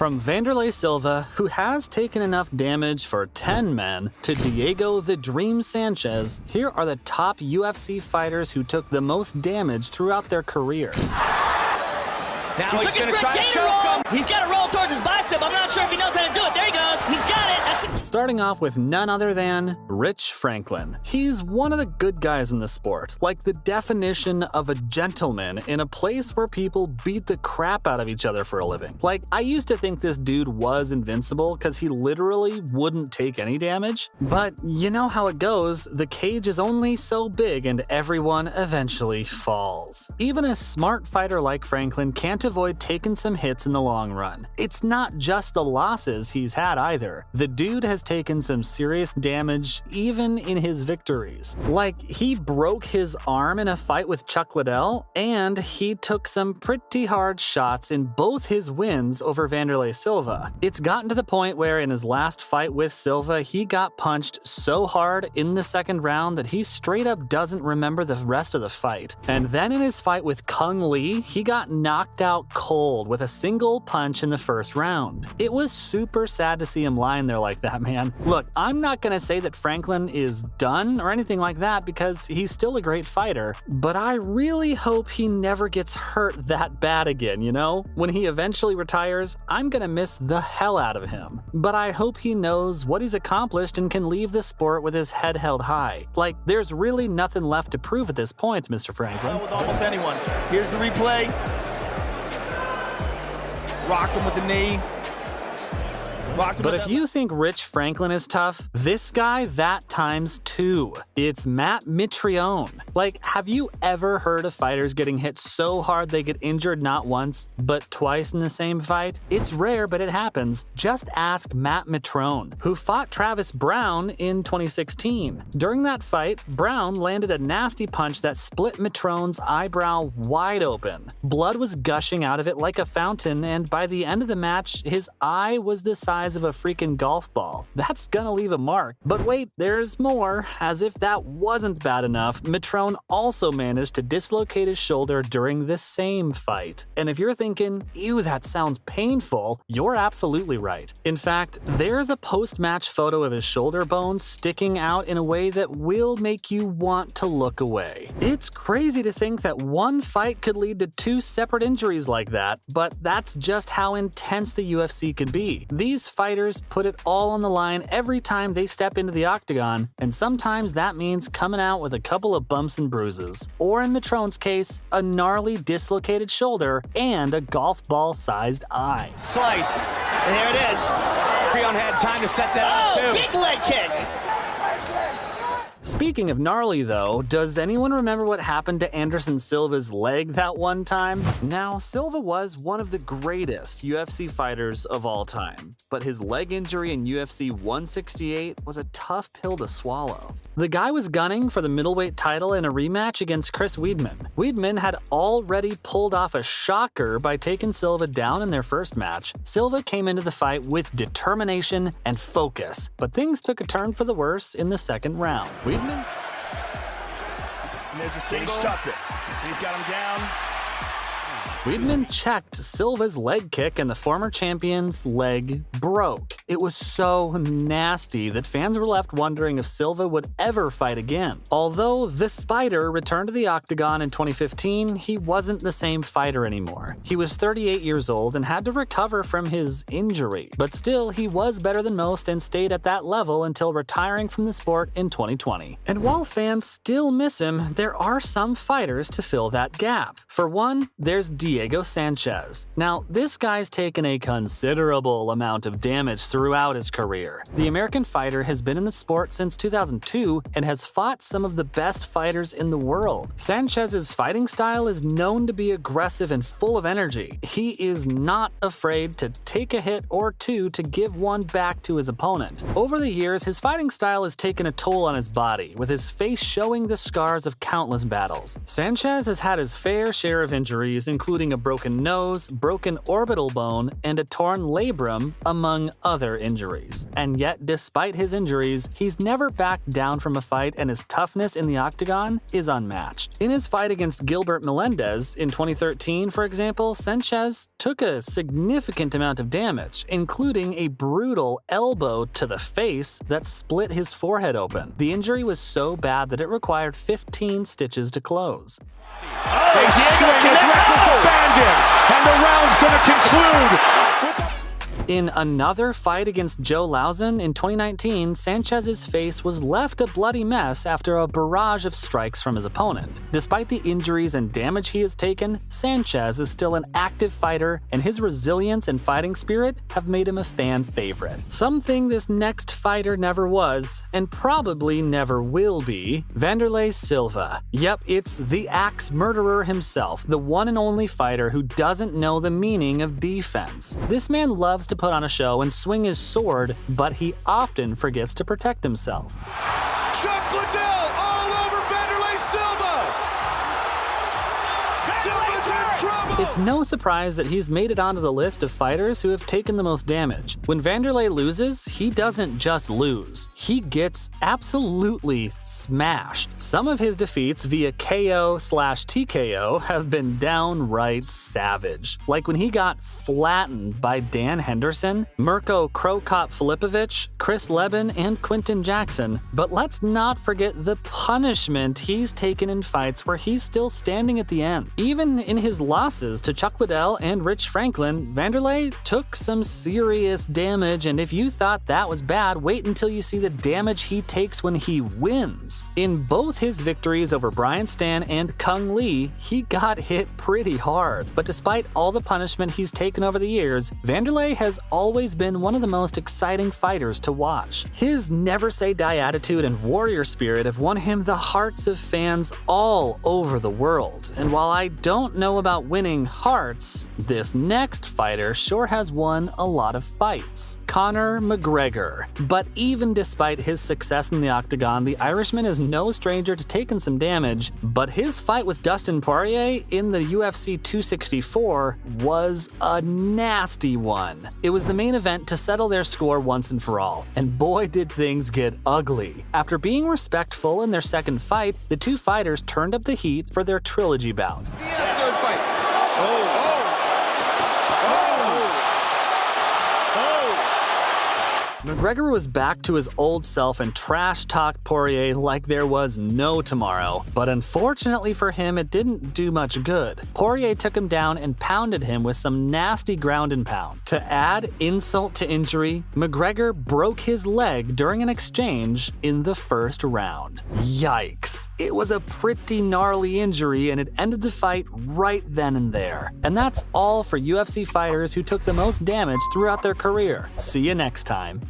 From Vanderlei Silva, who has taken enough damage for 10 men, to Diego the Dream Sanchez, here are the top UFC fighters who took the most damage throughout their career. Now he's looking for a gator roll. He's got to roll towards his bicep. I'm not sure if he knows how to do it. There he goes. He's got it. Starting off with none other than Rich Franklin. He's one of the good guys in the sport, like the definition of a gentleman in a place where people beat the crap out of each other for a living. Like, I used to think this dude was invincible because he literally wouldn't take any damage. But you know how it goes, the cage is only so big and everyone eventually falls. Even a smart fighter like Franklin can't avoid taking some hits in the long run. It's not just the losses he's had either. The dude has taken some serious damage even in his victories. Like, he broke his arm in a fight with Chuck Liddell, and he took some pretty hard shots in both his wins over Vanderlei Silva. It's gotten to the point where in his last fight with Silva, he got punched so hard in the second round that he straight up doesn't remember the rest of the fight. And then in his fight with Kung Lee, he got knocked out cold with a single punch in the first round. It was super sad to see him lying there like that, man. Look, I'm not gonna say that Franklin is done or anything like that because he's still a great fighter, but I really hope he never gets hurt that bad again, you know? When he eventually retires, I'm gonna miss the hell out of him. But I hope he knows what he's accomplished and can leave the sport with his head held high. Like, there's really nothing left to prove at this point, Mr. Franklin. With almost anyone. Here's the replay. Rocked him with the knee. But if you think Rich Franklin is tough, this guy, that times 2. It's Matt Mitrione. Like, have you ever heard of fighters getting hit so hard they get injured not once, but twice in the same fight? It's rare, but it happens. Just ask Matt Mitrione, who fought Travis Brown in 2016. During that fight, Brown landed a nasty punch that split Mitrione's eyebrow wide open. Blood was gushing out of it like a fountain, and by the end of the match, his eye was the size of a freaking golf ball. That's gonna leave a mark. But wait, there's more. As if that wasn't bad enough, Mitrione also managed to dislocate his shoulder during the same fight. And if you're thinking, ew, that sounds painful, you're absolutely right. In fact, there's a post-match photo of his shoulder bones sticking out in a way that will make you want to look away. It's crazy to think that one fight could lead to 2 separate injuries like that, but that's just how intense the UFC can be. These fighters put it all on the line every time they step into the octagon, and sometimes that means coming out with a couple of bumps and bruises. Or in Mitrione's case, a gnarly dislocated shoulder and a golf ball-sized eye. Slice. And there it is. Mitrione had time to set that up too. Big leg kick. Speaking of gnarly though, does anyone remember what happened to Anderson Silva's leg that one time? Now, Silva was one of the greatest UFC fighters of all time, but his leg injury in UFC 168 was a tough pill to swallow. The guy was gunning for the middleweight title in a rematch against Chris Weidman. Weidman had already pulled off a shocker by taking Silva down in their first match. Silva came into the fight with determination and focus, but things took a turn for the worse in the second round. Weidman? And there's a single. He stopped it. He's got him down. Weidman checked Silva's leg kick and the former champion's leg broke. It was so nasty that fans were left wondering if Silva would ever fight again. Although the Spider returned to the octagon in 2015, he wasn't the same fighter anymore. He was 38 years old and had to recover from his injury. But still, he was better than most and stayed at that level until retiring from the sport in 2020. And while fans still miss him, there are some fighters to fill that gap. For one, there's Diego Sanchez. Now, this guy's taken a considerable amount of damage throughout his career. The American fighter has been in the sport since 2002 and has fought some of the best fighters in the world. Sanchez's fighting style is known to be aggressive and full of energy. He is not afraid to take a hit or two to give one back to his opponent. Over the years, his fighting style has taken a toll on his body, with his face showing the scars of countless battles. Sanchez has had his fair share of injuries, including including a broken nose, broken orbital bone, and a torn labrum, among other injuries. And yet, despite his injuries, he's never backed down from a fight, and his toughness in the octagon is unmatched. In his fight against Gilbert Melendez in 2013, for example, Sanchez took a significant amount of damage, including a brutal elbow to the face that split his forehead open. The injury was so bad that it required 15 stitches to close. They swing with reckless abandon, and the round's going to conclude. In another fight against Joe Lauzon in 2019, Sanchez's face was left a bloody mess after a barrage of strikes from his opponent. Despite the injuries and damage he has taken, Sanchez is still an active fighter, and his resilience and fighting spirit have made him a fan favorite. Something this next fighter never was, and probably never will be, Wanderlei Silva. Yep, it's the axe murderer himself, the one and only fighter who doesn't know the meaning of defense. This man loves to put on a show and swing his sword, but he often forgets to protect himself. Chuck Liddell all over Wanderlei Silva. Silva's in trouble. It's no surprise that he's made it onto the list of fighters who have taken the most damage. When Wanderlei loses, he doesn't just lose. He gets absolutely smashed. Some of his defeats via KO/TKO have been downright savage. Like when he got flattened by Dan Henderson, Mirko Krokop Filipovic, Chris Leben, and Quinton Jackson. But let's not forget the punishment he's taken in fights where he's still standing at the end. Even in his losses to Chuck Liddell and Rich Franklin, Wanderlei took some serious damage, and if you thought that was bad, wait until you see the damage he takes when he wins. In both his victories over Brian Stann and Kung Lee, he got hit pretty hard. But despite all the punishment he's taken over the years, Wanderlei has always been one of the most exciting fighters to watch. His never-say-die attitude and warrior spirit have won him the hearts of fans all over the world. And while I don't know about winning hearts, this next fighter sure has won a lot of fights. Conor McGregor. But even despite his success in the octagon, the Irishman is no stranger to taking some damage, but his fight with Dustin Poirier in the UFC 264 was a nasty one. It was the main event to settle their score once and for all, and boy did things get ugly. After being respectful in their second fight, the two fighters turned up the heat for their trilogy bout. McGregor was back to his old self and trash-talked Poirier like there was no tomorrow. But unfortunately for him, it didn't do much good. Poirier took him down and pounded him with some nasty ground and pound. To add insult to injury, McGregor broke his leg during an exchange in the first round. Yikes. It was a pretty gnarly injury, and it ended the fight right then and there. And that's all for UFC fighters who took the most damage throughout their career. See you next time.